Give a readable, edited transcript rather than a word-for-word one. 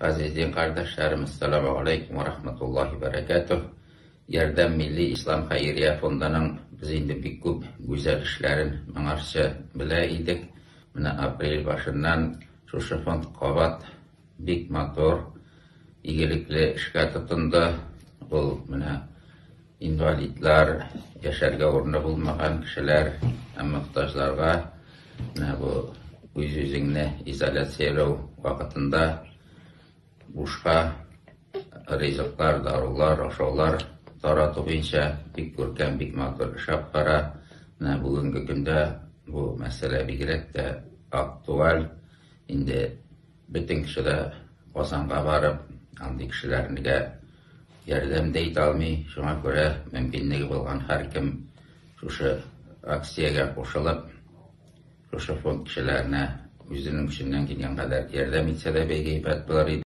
Azizin kardeşlerim, Esselamu Aleyküm ve Rahmetullahi Berekatuh. Yerden Milli İslam Hayriye Fondu'nun biz indi bir küp güzel işlerin manarşı bile idik. Mine april başından şu fond kavat, big motor, iyilikli işe tutundu. Bu mine invalidler, yaşarga ornu bulmayan kişiler, muhtaçlarga bu yüzüzünü izolasyonu vakitinde Uşqa rızıklar, darullar, aşağılar taratı boyunca bik görkəm, bik motor iş yapara. Bugünkü günde bu mesele bigirek de aktual. İndi bütün kişi de Kazan'a varıp, andi kişilerine yardım deyit almay. Şuna göre mümkünlüğü bulgan her kim şu aksiyaya koşulup, şu fond kişilerine yüzünün içinden giden kadar yardım etse de bir gıybet bular idi.